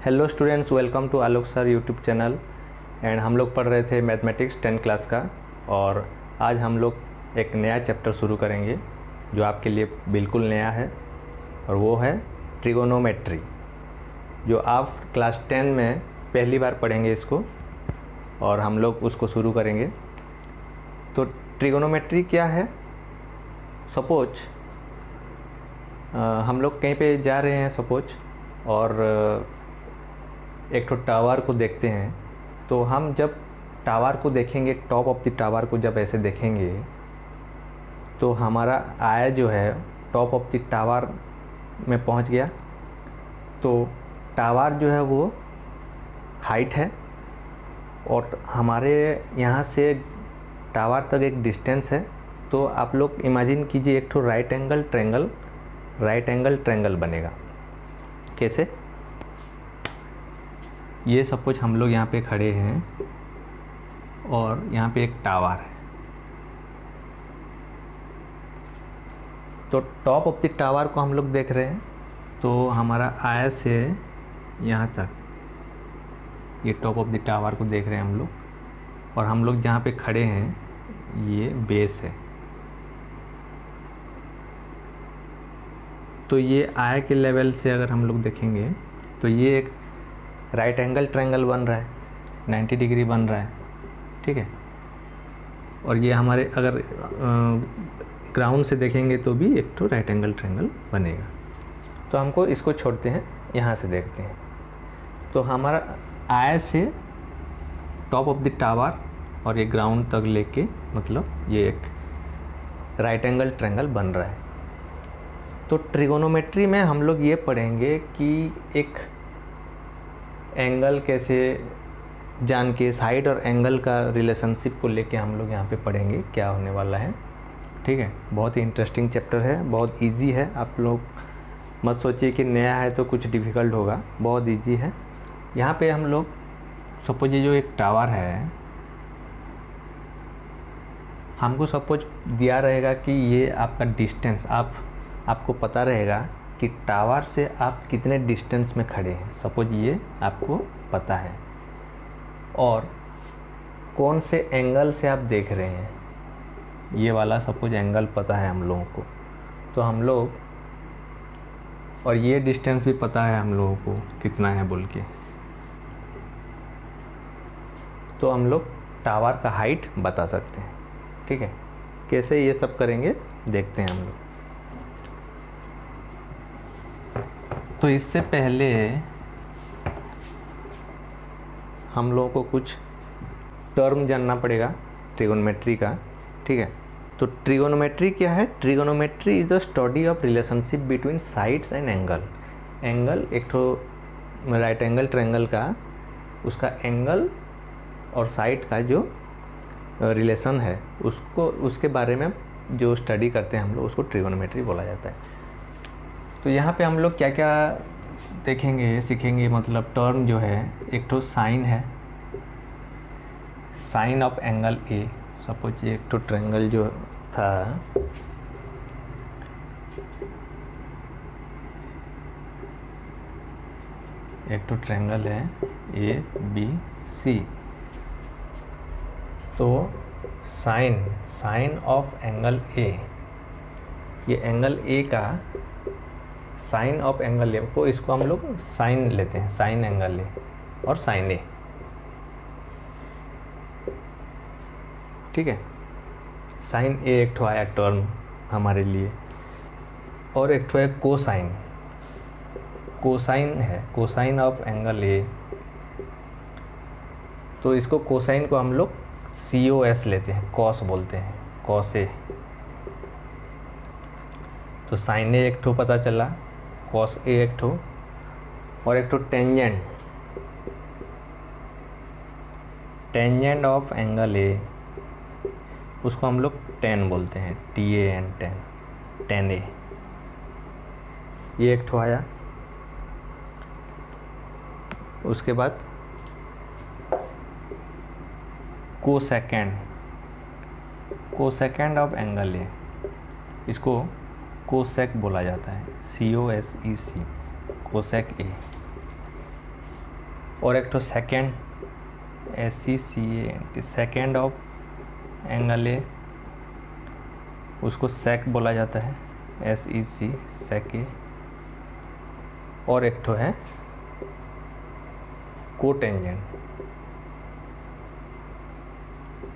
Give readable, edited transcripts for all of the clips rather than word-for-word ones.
Hello students, welcome to Alok sir YouTube channel. And हम लोग पढ़ रहे थे मैथमेटिक्स 10th क्लास का, और आज हम लोग एक नया चैप्टर शुरू करेंगे जो आपके लिए बिल्कुल नया है, और वो है ट्रिगोनोमेट्री, जो आप क्लास 10 में पहली बार पढ़ेंगे इसको, और हम लोग उसको शुरू करेंगे। तो ट्रिगोनोमेट्री क्या है? सपोज हम लोग कहीं पे जा रहे हैं सपोज, और एक तो टावर को देखते हैं। तो हम जब टावर को देखेंगे, टॉप ऑफ द टावर को जब ऐसे देखेंगे, तो हमारा आई जो है टॉप ऑफ द टावर में पहुंच गया। तो टावर जो है वो हाइट है, और हमारे यहाँ से टावर तक एक डिस्टेंस है। तो आप लोग इमेजिन कीजिए एक तो राइट एंगल ट्रायंगल बनेगा। कैसे? ये सपोज हम लोग यहाँ पे खड़े हैं और यहाँ पे एक टावर है। तो टॉप ऑफ द टावर को हम लोग देख रहे हैं। तो हमारा आई से यहाँ तक, ये टॉप ऑफ द टावर को देख रहे हैं हम लोग, और हम लोग जहाँ पे खड़े हैं ये बेस है। तो ये आई के लेवल से अगर हम लोग देखेंगे तो ये एक राइट एंगल ट्रायंगल बन रहा है, 90 डिग्री बन रहा है, ठीक है। और ये हमारे अगर ग्राउंड से देखेंगे तो भी एक तो राइट एंगल ट्रायंगल बनेगा। तो हमको इसको छोड़ते हैं, यहाँ से देखते हैं। तो हमारा आई से टॉप ऑफ द टावर और ये ग्राउंड तक लेके, मतलब ये एक राइट एंगल ट्रायंगल बन रहा है। तो ट्रिगोनोमेट्री में हम लोग ये पढ़ेंगे कि एक एंगल कैसे जान के, साइड और एंगल का रिलेशनशिप को लेके हम लोग यहाँ पे पढ़ेंगे क्या होने वाला है, ठीक है। बहुत ही इंटरेस्टिंग चैप्टर है, बहुत इजी है। आप लोग मत सोचिए कि नया है तो कुछ डिफ़िकल्ट होगा, बहुत इजी है। यहाँ पे हम लोग सपोज ये जो एक टावर है, हमको सपोज दिया रहेगा कि ये आपका डिस्टेंस, आपको पता रहेगा कि टावर से आप कितने डिस्टेंस में खड़े हैं। सपोज ये आपको पता है, और कौन से एंगल से आप देख रहे हैं, ये वाला सपोज एंगल पता है हम लोगों को। तो हम लोग, और ये डिस्टेंस भी पता है हम लोगों को कितना है बोल के, तो हम लोग टावर का हाइट बता सकते हैं, ठीक है। कैसे ये सब करेंगे देखते हैं हम लोग। तो इससे पहले हम लोगों को कुछ टर्म जानना पड़ेगा ट्रिगोनोमेट्री का, ठीक है। तो ट्रिगोनोमेट्री क्या है? Trigonometry is the study of relationship between sides and angle एक तो राइट एंगल ट्रायंगल का, उसका एंगल और साइड का जो रिलेशन है, उसके बारे में जो स्टडी करते हैं हम लोग, उसको ट्रिगोनोमेट्री बोला जाता है। तो यहाँ पे हम लोग क्या क्या देखेंगे, सीखेंगे, मतलब टर्म जो है, एक तो साइन है, sine of angle A. Suppose ये एक तो ट्रायंगल जो था, एक तो ट्रायंगल है ए बी सी। तो साइन ऑफ एंगल ए, ये एंगल ए का साइन ऑफ एंगल ए को, इसको हम लोग साइन लेते हैं, साइन एंगल ए और साइन ए, ठीक है। साइन ए एक ठो आया टर्म हमारे लिए, और एक ठो है कोसाइन। कोसाइन है, कोसाइन ऑफ एंगल ए। तो इसको कोसाइन को हम लोग COS लेते हैं, कॉस बोलते हैं, कॉस ए। तो साइन ए एक ठो पता चला, कॉस ए एक ठो, और एक ठो टेंजेंट ऑफ एंगल ए, उसको हम लोग टेन बोलते हैं, TAN, टेन ए। ये एक ठो आया। उसके बाद कोसेकेंड ऑफ एंगल ए, इसको कोसेक बोला जाता है, COSEC, कोसेक ए। और एक तो second SECANT second of angle ए, उसको सेक बोला जाता है, SEC सेक ए। और एक तो है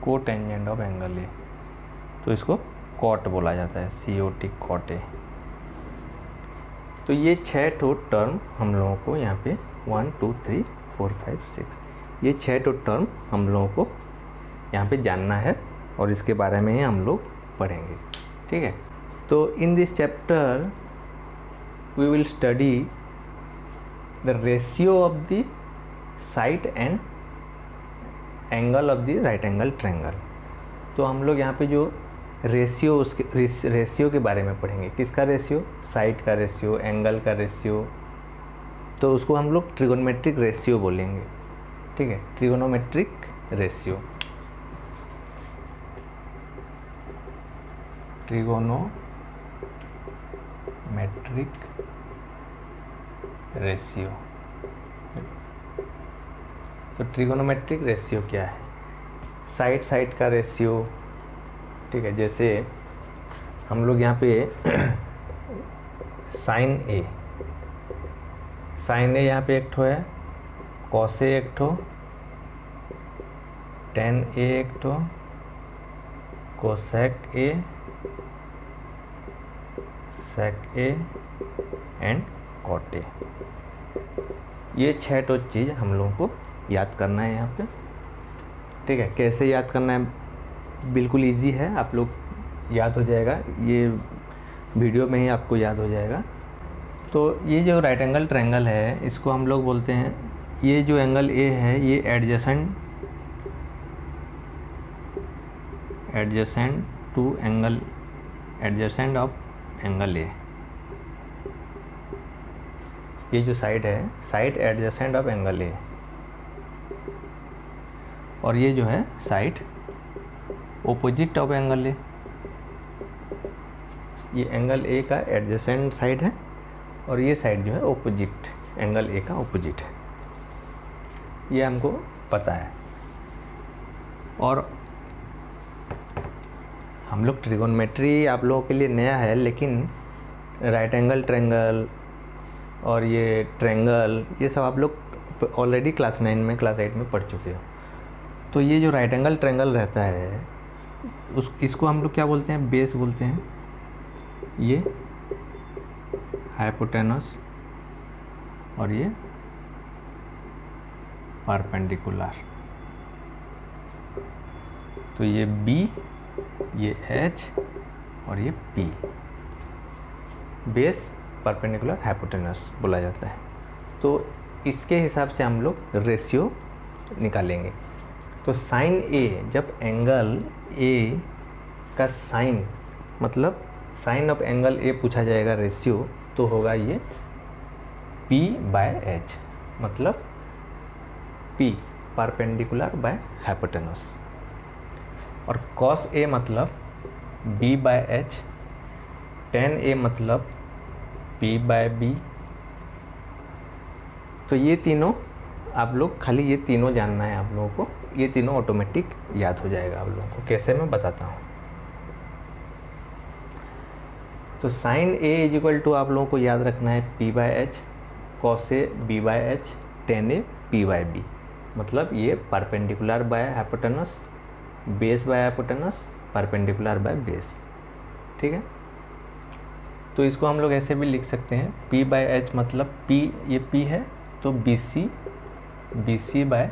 कोटेंजेंट ऑफ एंगल ए, तो इसको कॉट बोला जाता है, COT कॉट ए। तो ये 6 ठो टर्म हम लोगों को यहाँ पे 1 2 3 4 5 6 ये 6 ठो टर्म हम लोगों को यहाँ पे जानना है और इसके बारे में ही हम लोग पढ़ेंगे, ठीक है। तो in this chapter we will study the ratio of the side and angle of the right angle triangle. तो हम लोग यहाँ पे जो रेशियो, उसके रेशियो के बारे में पढ़ेंगे। किसका रेशियो? साइड का रेशियो, एंगल का रेशियो। तो उसको हम लोग ट्रिगोनोमेट्रिक रेशियो बोलेंगे, ठीक है, ट्रिगोनोमेट्रिक रेशियो। Trigonometric ratio. तो ट्रिगोनोमेट्रिक रेशियो क्या है? साइड का रेशियो, ठीक है। जैसे हम लोग यहाँ पे साइन ए यहाँ पे एक ठो है, कॉस ए एक ठो, टेन ए एक ठो, cosec A, sec A and cot A. ये 6 ठो चीज़ हम लोगों को याद करना है यहाँ पे, ठीक है। कैसे याद करना है? बिल्कुल इजी है, आप लोग याद हो जाएगा, ये वीडियो में ही आपको याद हो जाएगा। तो ये जो राइट एंगल ट्रायंगल है, इसको हम लोग बोलते हैं, ये जो एंगल ए है ये adjacent to angle, adjacent of angle A. ये जो साइड है, side adjacent of angle A, और ये जो है side opposite of angle A. ये एंगल ए का एडजेसेंट साइड है और ये साइड जो है ओपोजिट, एंगल ए का ओपोजिट है, ये हमको पता है। और हम लोग ट्रिगोनोमेट्री आप लोगों के लिए नया है, लेकिन राइट एंगल ट्रायंगल और ये ट्रायंगल, ये सब आप लोग ऑलरेडी क्लास 9 में, क्लास 8 में पढ़ चुके हो। तो ये जो राइट एंगल ट्रायंगल रहता है, इसको हम लोग क्या बोलते हैं? बेस बोलते हैं। ये हाइपोटेनस और ये परपेंडिकुलर। तो ये B, ये H और ये P, बेस, परपेंडिकुलर, हाइपोटेनस बोला जाता है। तो इसके हिसाब से हम लोग रेशियो निकालेंगे। तो साइन ए, जब एंगल ए का साइन, मतलब साइन ऑफ एंगल ए पूछा जाएगा रेशियो, तो होगा ये P/H, मतलब P परपेंडिकुलर बाय हाइपोटेनस। और कॉस ए मतलब B/H, टेन ए मतलब P/B। तो ये तीनों आप लोग, खाली ये तीनों जानना है आप लोगों को, ये तीनों ऑटोमेटिक याद हो जाएगा आप लोगों को। कैसे, मैं बताता हूँ। तो sine A is equal to आप लोगों को याद रखना है P/H, cos A B/H, ten A P/B। मतलब ये perpendicular by hypotenuse, base by hypotenuse, perpendicular by base, ठीक है। तो इसको हम लोग ऐसे भी लिख सकते हैं, P/H मतलब P, ये P है तो BC बाय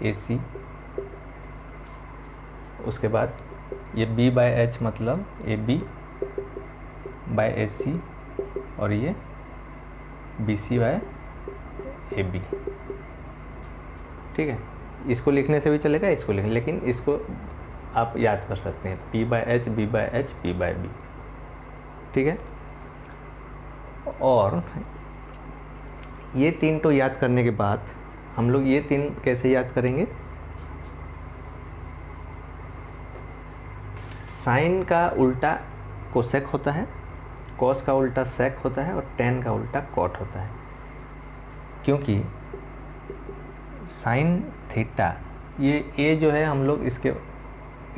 AC। उसके बाद ये B/H मतलब AB बाय AC, और ये BC बाय AB, ठीक है। इसको लिखने से भी चलेगा, इसको लिखने, लेकिन इसको आप याद कर सकते हैं, P/H, B/H, P/B, ठीक है। और ये तीन तो याद करने के बाद हम लोग ये तीन कैसे याद करेंगे? साइन का उल्टा कोसेक होता है, कॉस का उल्टा सेक होता है और टेन का उल्टा कॉट होता है। क्योंकि साइन थीटा, ये ए जो है हम लोग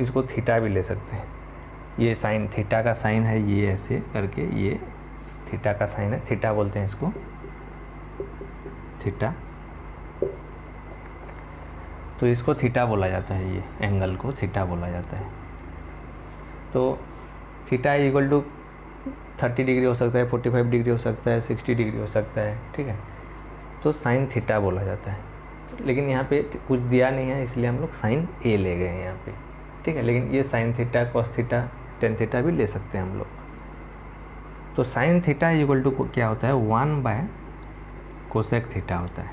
इसको थीटा भी ले सकते हैं। ये साइन थीटा का साइन है, ये ऐसे करके ये थीटा का साइन है, थीटा बोलते हैं इसको, थीटा। तो इसको थीटा बोला जाता है, ये एंगल को थीटा बोला जाता है। तो थीटा इक्वल टू 30 डिग्री हो सकता है, 45 डिग्री हो सकता है, 60 डिग्री हो सकता है, ठीक है। तो साइन थीटा बोला जाता है। लेकिन यहाँ पे कुछ दिया नहीं है, इसलिए हम लोग साइन ए ले गए हैं यहाँ पे, ठीक है। लेकिन ये sine theta, cos theta, tan theta भी ले सकते हैं हम लोग। तो साइन थीटा इक्वल टू क्या होता है, 1 कोसेक थीटा होता है,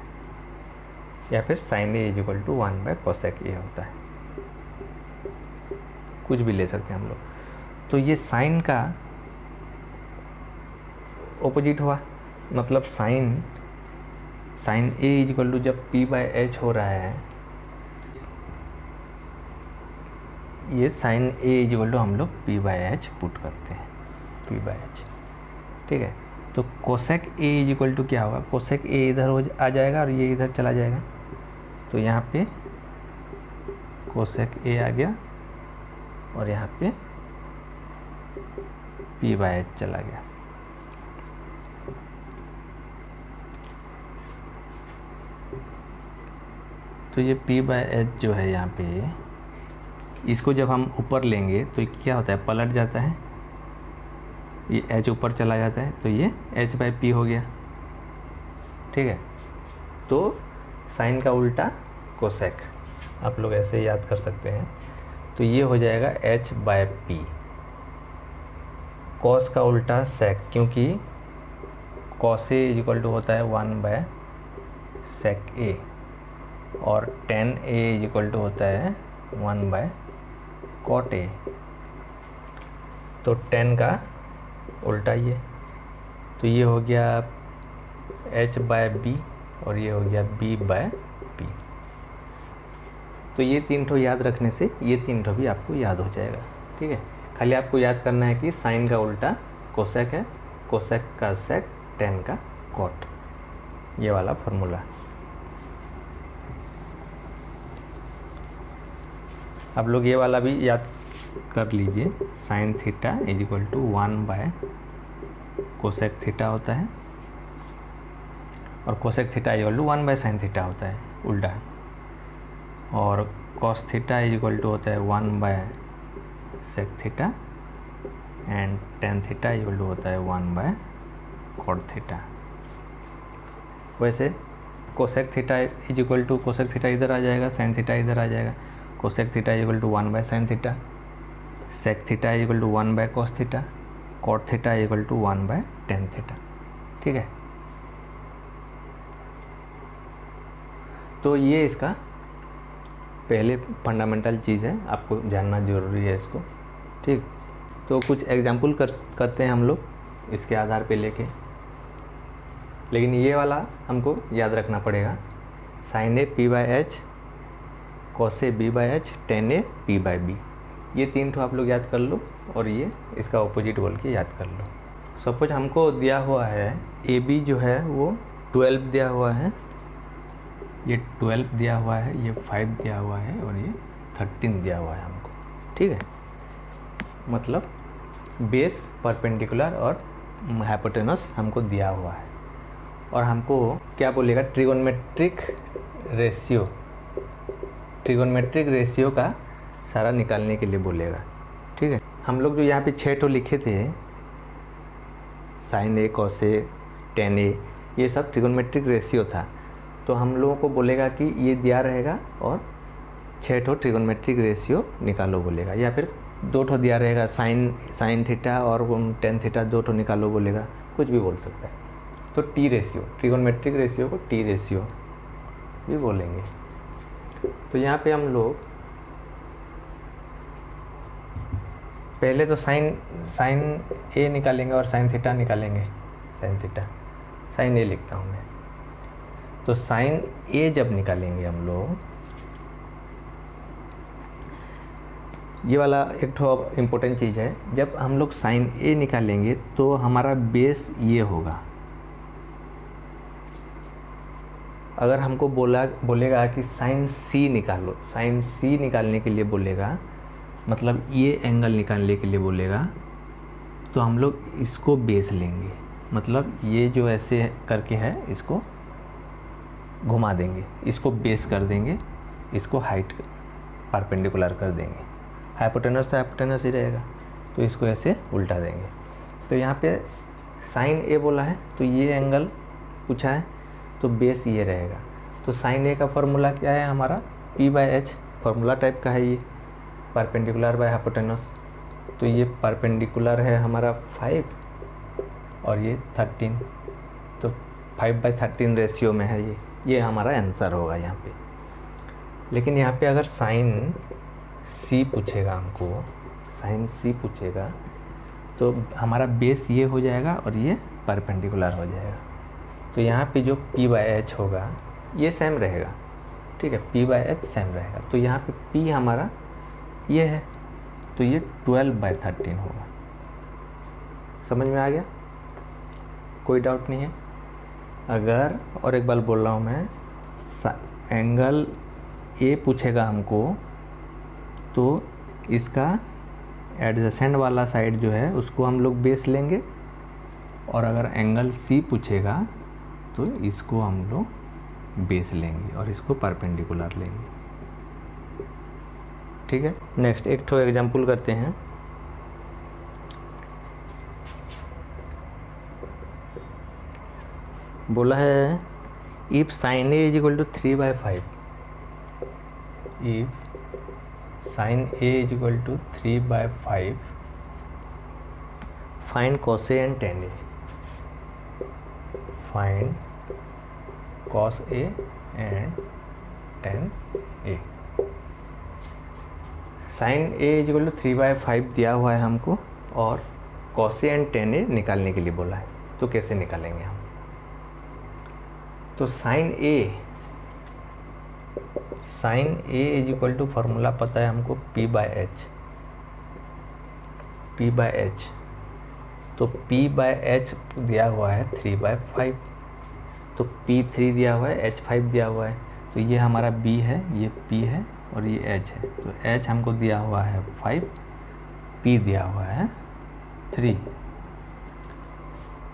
या फिर sine A equal to 1 cosec A होता है, कुछ भी ले सकते हैं हम लोग। तो ये साइन का ऑपोजिट हुआ, मतलब साइन ए इक्वल टू जब p/h हो रहा है, ये साइन ए इक्वल टू हम लोग p/h पुट करते हैं, p/h, ठीक है। तो कोसेक ए इक्वल टू क्या होगा, कोसेक ए इधर आ जाएगा और ये इधर चला जाएगा, तो यहाँ पे कोसेक ए आ गया और यहाँ पे p/h चला गया। तो ये p/h जो है यहाँ पे, इसको जब हम ऊपर लेंगे तो ये क्या होता है, पलट जाता है, ये h ऊपर चला जाता है, तो ये h/p हो गया, ठीक है। तो साइन का उल्टा कोसेक, आप लोग ऐसे याद कर सकते हैं। तो ये हो जाएगा h/p। कॉस का उल्टा सेक, क्योंकि कॉस ए इक्वल टू होता है 1/sec a, और tan a इक्वल टू होता है 1/cot a। तो tan का उल्टा ये, तो ये हो गया h/b और ये हो गया b/p। तो ये 3 ठो याद रखने से ये 3 ठो भी आपको याद हो जाएगा, ठीक है। खाली आपको याद करना है कि साइन का उल्टा कोसेक है, कोसेक का सेक, tan का कॉट, ये वाला फॉर्मूला। आप लोग ये वाला भी याद कर लीजिए, sine theta is equal to 1/कोसेक थीटा होता है, और कोसेक थीटा इक्वल टू 1/साइन थीटा होता है उल्टा, और cos theta is equal to होता है 1/सेक theta, and tan theta equal to होता है 1/कॉट थीटा। वैसे cosec theta is equal to, cosec theta इधर आ जाएगा, साइन थीटा इधर आ जाएगा, कोसेक थीटा इक्वल टू 1/साइन theta, sec theta equal to 1/कॉस theta, cot theta equal to 1/टेन थीटा, ठीक है। तो ये इसका पहले फंडामेंटल चीज़ है, आपको जानना ज़रूरी है इसको, ठीक। तो कुछ एग्जाम्पल करते हैं हम लोग इसके आधार पे लेके, लेकिन ये वाला हमको याद रखना पड़ेगा, sign A p/h, cos A b/h, ten A p/b। ये 3 ठो आप लोग याद कर लो, और ये इसका ऑपोजिट बोल के याद कर लो। सपोज हमको दिया हुआ है ए बी जो है वो 12 दिया हुआ है, ये 12 दिया हुआ है, ये 5 दिया हुआ है, और ये 13 दिया हुआ है हमको, ठीक है। मतलब बेस, परपेंडिकुलर और हाइपोटेनस हमको दिया हुआ है, और हमको क्या बोलेगा, ट्रिगोनमेट्रिक रेशियो, ट्रिगोनमेट्रिक रेशियो का सारा निकालने के लिए बोलेगा, ठीक है। हम लोग जो यहाँ पे 6 ठो लिखे थे, sign A, cos A, ten ए, ये सब ट्रिगोनमेट्रिक रेशियो था। तो हम लोगों को बोलेगा कि ये दिया रहेगा और 6 ठो ट्रिगोनमेट्रिक रेशियो निकालो बोलेगा, या फिर 2 ठो दिया रहेगा, साइन थीटा और टेन थीटा 2 ठो निकालो बोलेगा, कुछ भी बोल सकता है। तो टी रेशियो, ट्रिगोनमेट्रिक रेशियो को टी रेशियो भी बोलेंगे। तो यहाँ पे हम लोग पहले तो साइन ए निकालेंगे और साइन थीटा निकालेंगे, साइन थीटा, साइन ए लिखता हूँ मैं। तो साइन ए जब निकालेंगे हम लोग, ये वाला एक ठो इम्पोर्टेंट चीज़ है, जब हम लोग साइन ए निकालेंगे तो हमारा बेस ये होगा, अगर हमको बोलेगा कि साइन सी निकालो, साइन सी निकालने के लिए बोलेगा, मतलब ये एंगल निकालने के लिए बोलेगा, तो हम लोग इसको बेस लेंगे, मतलब ये जो ऐसे करके है इसको घुमा देंगे, इसको बेस कर देंगे, इसको हाइट परपेंडिकुलर कर देंगे। हाइपोटेनस तो हाइपोटेनस ही रहेगा, तो इसको ऐसे उल्टा देंगे। तो यहाँ पे साइन ए बोला है, तो ये एंगल पूछा है, तो बेस ये रहेगा। तो साइन ए का फॉर्मूला क्या है हमारा, P/H, फार्मूला टाइप का है ये, परपेंडिकुलर बाय हाइपोटेनस। तो ये परपेंडिकुलर है हमारा 5 और ये 13, तो 5/13 रेशियो में है ये हमारा आंसर होगा यहाँ पे। लेकिन यहाँ पे अगर साइन सी पूछेगा हमको, साइन सी पूछेगा, तो हमारा बेस ये हो जाएगा और ये परपेंडिकुलर हो जाएगा। तो यहाँ पे जो P/H होगा ये सेम रहेगा, ठीक है, P/H सेम रहेगा। तो यहाँ पे P हमारा ये है, तो ये 12/13 होगा। समझ में आ गया, कोई डाउट नहीं है। अगर और एक बार बोल रहा हूँ मैं, एंगल ए पूछेगा हमको, तो इसका एडजेसेंट वाला साइड जो है उसको हम लोग बेस लेंगे, और अगर एंगल सी पूछेगा तो इसको हम लोग बेस लेंगे और इसको परपेंडिकुलर लेंगे, ठीक है। नेक्स्ट एक ठो एग्जांपल करते हैं। बोला है if sine A is equal to 3/5, if sin A is equal to 3/5, find cos A and tan A, find cos A and tan A। sin A is equal to 3/5 दिया हुआ है हमको, और cos A and tan A निकालने के लिए बोला है। तो कैसे निकालेंगे हम, तो sin A is equal to, formula पता है हमको, P/H, तो P/H दिया हुआ है 3/5, तो P3 दिया हुआ है, H5 दिया हुआ है, तो ये हमारा B है, ये P है और ये H है। तो H हमको दिया हुआ है 5, P दिया हुआ है 3।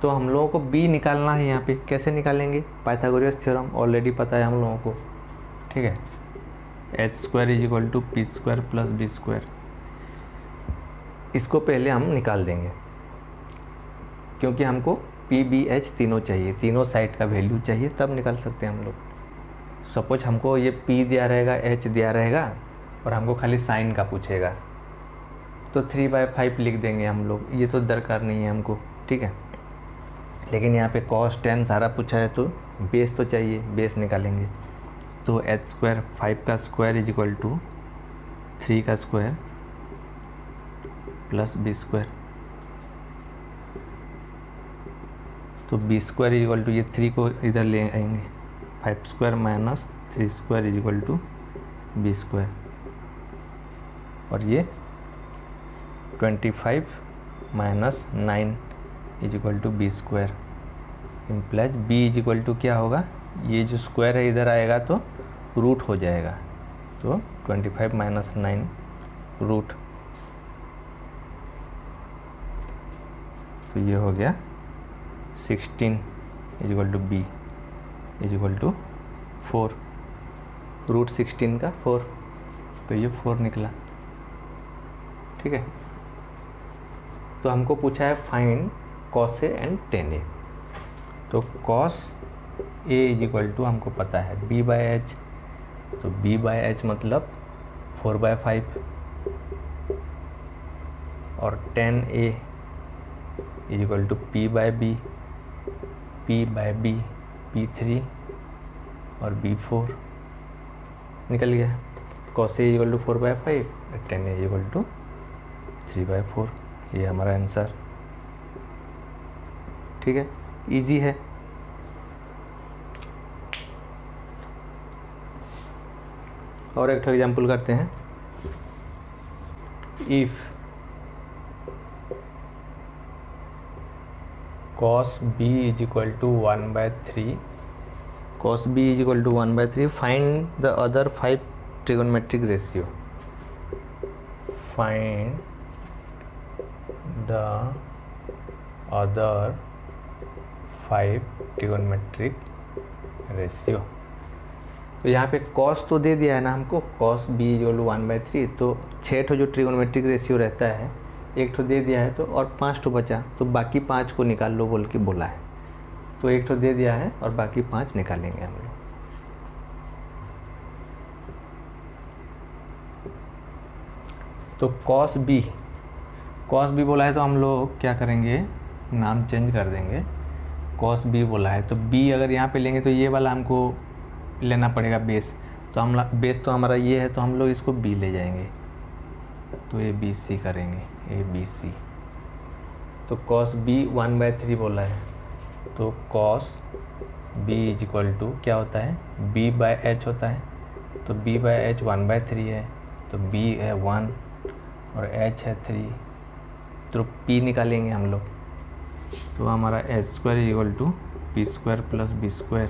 तो हम लोगों को B निकालना है। यहाँ पे कैसे निकालेंगे, पाइथागोरस थ्योरम ऑलरेडी पता है हम लोगों को, ठीक है। h² is equal to P² plus B², इसको पहले हम निकाल देंगे, क्योंकि हमको P/B/H तीनों चाहिए, तीनों साइड का वैल्यू चाहिए, तब निकाल सकते हैं हम लोग। सपोज हमको ये P दिया रहेगा, H दिया रहेगा, और हमको खाली साइन का पूछेगा, तो 3/5 लिख देंगे हम लोग, ये तो दरकार नहीं है हमको, ठीक है। लेकिन यहाँ पे cos tan सारा पूछा है, तो बेस तो चाहिए, बेस निकालेंगे। तो h², 5 का स्क्वायर इज इक्वल टू 3 का स्क्वायर प्लस B², तो B² इज इक्वल टू, ये 3 को इधर ले आएंगे, 5² minus 3² is equal to B², और ये 25 minus 9 is equal to B² implies B is equal to क्या होगा, ये जो स्क्वायर है इधर आएगा तो रूट हो जाएगा, तो 25 माइनस 9 रूट, तो ये हो गया 16 is equal to B is equal to 4, root 16 का 4, तो ये 4 निकला, ठीक है। तो हमको पूछा है find cos A and tan A, तो cos A is equal to हमको पता है B/H, तो B/H मतलब 4/5, और tan A is equal to P/B, P/B P3 और B4 निकल गया। cos A is equal to 4/5, tan A is equal to 3/4, ये हमारा आंसर, ठीक है, इजी है। और एक एग्जाम्पल करते हैं। If cos B is equal to 1/3 cos b is equal to 1/3, find the other 5 trigonometric ratio, find the other 5 trigonometric ratio. तो यहाँ पे cos तो दे दिया है ना हमको, cos b इक्वल टू 1/3, तो 6 ठो जो ट्रिगोनोमेट्रिक रेशियो रहता है, एक ठो दे दिया है तो और 5 ठो बचा, तो बाकी 5 को निकाल लो बोल के बोला है। तो एक ठो दे दिया है और बाकी 5 निकालेंगे हम लोग। तो cos b बोला है तो हम लोग क्या करेंगे, नाम चेंज कर देंगे। cos b बोला है तो b अगर यहाँ पे लेंगे तो ये वाला हमको लेना पड़ेगा बेस, तो हम बेस तो हमारा ये है, तो हम लोग इसको b ले जाएंगे, तो ए बी सी करेंगे, ए बी सी। तो cos b 1/3 बोला है, तो cos b is equal to क्या होता है, b/h होता है, तो b/h 1/3 है, तो b है 1 और h है 3, तो p निकालेंगे हम लोग। तो हमारा h² is equal to p² plus b²,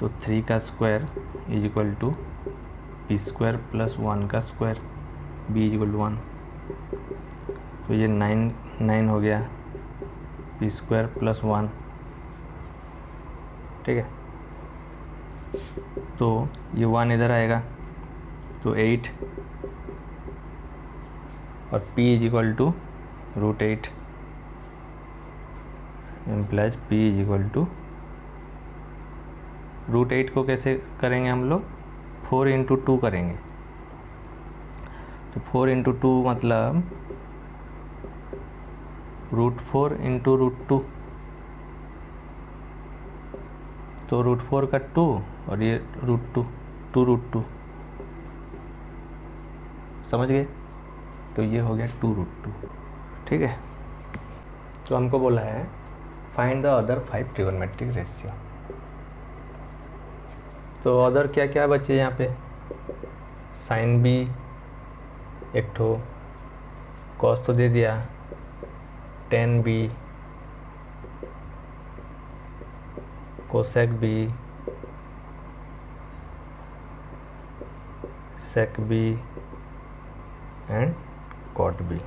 तो 3 का square is equal to p² plus 1 का square, b is equal to 1, तो ये 9 हो गया, p² प्लस 1, ठीक है। तो ये 1 इधर आएगा, तो 8 और p is equal to √8 plus p is equal to √8 को कैसे करेंगे हम लोग, 4 इंटू 2 करेंगे, तो 4 इंटू 2 मतलब √4 इंटू √2, तो √4 का 2 और ये √2, 2√2, समझ गए। तो ये हो गया 2√2, ठीक है। तो हमको बोला है find the other 5 trigonometric ratio. तो अदर क्या क्या बचे यहाँ पे, साइन बी एक ठो, कॉस तो दे दिया, tan B, cosec B, sec B and cot B.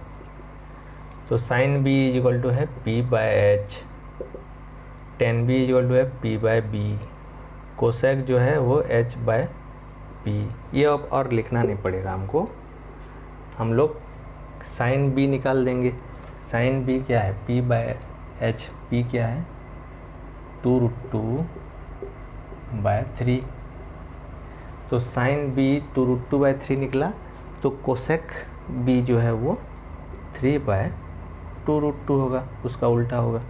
तो sine B is equal to है p/h, tan B is equal to है p/b, कोसेक जो है वो h/p। ये अब और लिखना नहीं पड़ेगा हमको, हम लोग साइन बी निकाल देंगे। साइन बी क्या है, p/h, p क्या है 2√2/3, तो साइन बी 2√2/3 निकला, तो कोसेक बी जो है वो 3/2√2 होगा, उसका उल्टा होगा।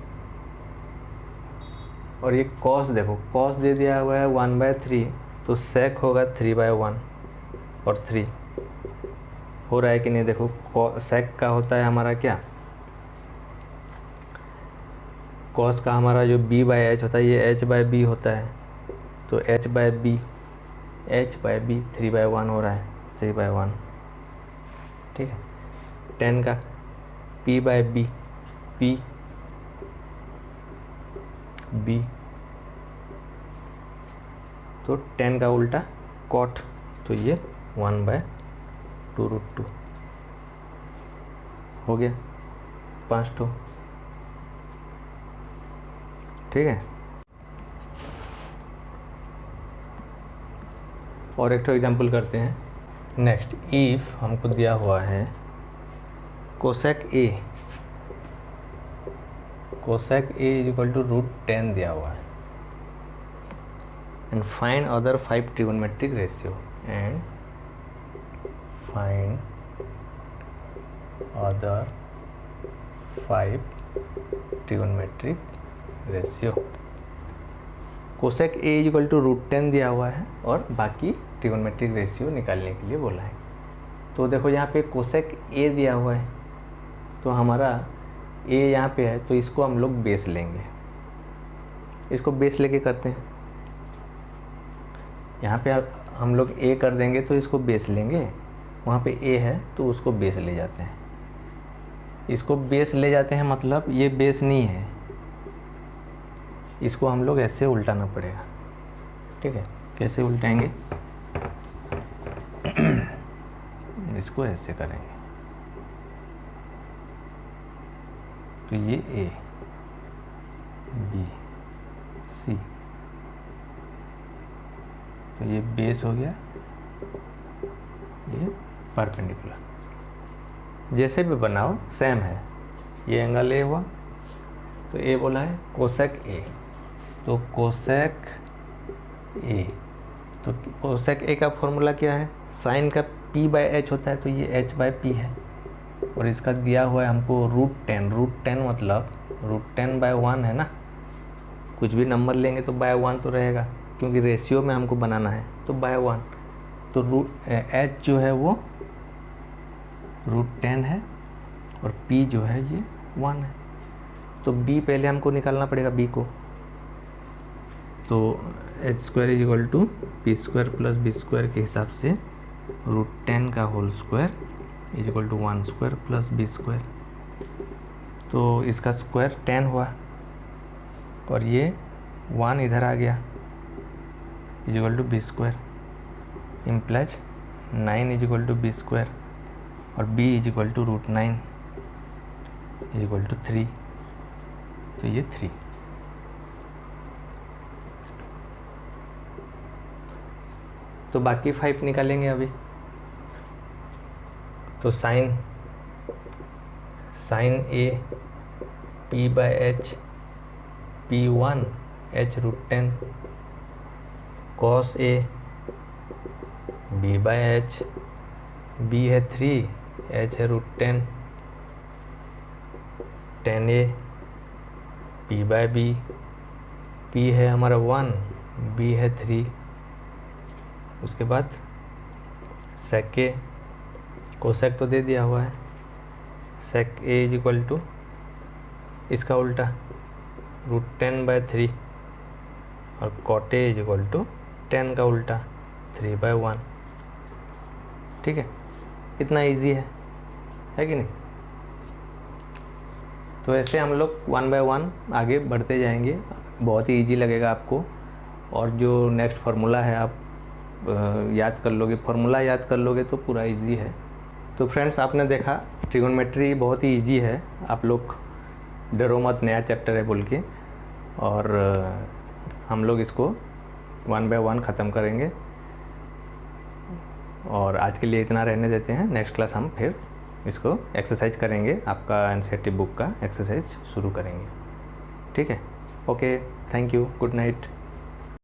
और ये कॉस देखो, कॉस दे दिया हुआ है 1/3, तो सेक होगा 3/1 और 3 हो रहा है कि नहीं, देखो सेक का होता है हमारा क्या, कॉस का हमारा जो b/h होता है ये h/b होता है, तो h/b 3/1 हो रहा है, 3/1, ठीक है। टेन का p/b, b, तो टेन का उल्टा कॉट, तो ये 1/2√2 हो गया, 5 ठो, ठीक है। और एक तो एग्जाम्पल करते हैं। नेक्स्ट, इफ हमको दिया हुआ है cosec A is equal to √10 दिया हुआ है, and find other 5 trigonometric ratio, and find other 5 trigonometric ratio. Cosec A is equal to √10 दिया हुआ है और बाकी ट्रिगोनोमेट्रिक रेशियो निकालने के लिए बोला है। तो देखो यहाँ पे कोसेक ए दिया हुआ है, तो हमारा ए यहाँ पे है, तो इसको हम लोग बेस लेंगे, इसको बेस लेके करते हैं। यहाँ पे हम लोग ए कर देंगे तो इसको बेस लेंगे, वहाँ पे ए है तो उसको बेस ले जाते हैं। इसको बेस ले जाते हैं मतलब ये बेस नहीं है, इसको हम लोग ऐसे उल्टाना पड़ेगा, ठीक है। कैसे उल्टाएंगे, इसको ऐसे करेंगे, तो ये ए बी सी, तो ये बेस हो गया, ये परपेंडिकुलर। जैसे भी बनाओ सेम है। ये एंगल ए हुआ, तो ए बोला है कोसेक ए, तो कोसेक ए, तो कोसेक ए का फॉर्मूला क्या है, साइन का p बाय एच होता है, तो ये h बाय पी है। और इसका दिया हुआ है हमको √10, √10 मतलब √10 बाय 1 है ना, कुछ भी नंबर लेंगे तो बाय 1 तो रहेगा, क्योंकि रेशियो में हमको बनाना है, तो बाय 1। तो h जो है वो √10 है और p जो है ये 1 है, तो b पहले हमको निकालना पड़ेगा b को। तो h² = p² + b² के हिसाब से √10 का होल स्क्वायर = 1² + b²। तो इसका स्क्वायर 10 हुआ और ये 1 इधर आ गया, = b² इम्प्लाइज 9 = b² और b = √9 = 3, तो ये 3। तो बाकी 5 निकालेंगे अभी। तो sine A p by H p1 h √10, cos A b by H, b है 3, h है √10, tan a p by b, p है हमारा 1, b है 3। उसके बाद सेक ए, कोसेक तो दे दिया हुआ है, सेक ए = इसका उल्टा √10 बाय 3 और कॉट ए = 10 का उल्टा 3 बाय 1, ठीक है। इतना इजी है कि नहीं। तो ऐसे हम लोग 1 बाय 1 आगे बढ़ते जाएंगे, बहुत ही इजी लगेगा आपको। और जो नेक्स्ट फार्मूला है आप याद कर लोगे, फार्मूला याद कर लोगे तो पूरा इजी है। तो फ्रेंड्स, आपने देखा ट्रिगोनोमेट्री बहुत ही इजी है, आप लोग डरो मत, नया चैप्टर है बोल के। और हम लोग इसको 1 बाय 1 ख़त्म करेंगे। और आज के लिए इतना रहने देते हैं, नेक्स्ट क्लास हम फिर इसको एक्सरसाइज करेंगे, आपका एनसीईआरटी बुक का एक्सरसाइज शुरू करेंगे, ठीक है। Okay, thank you, good night.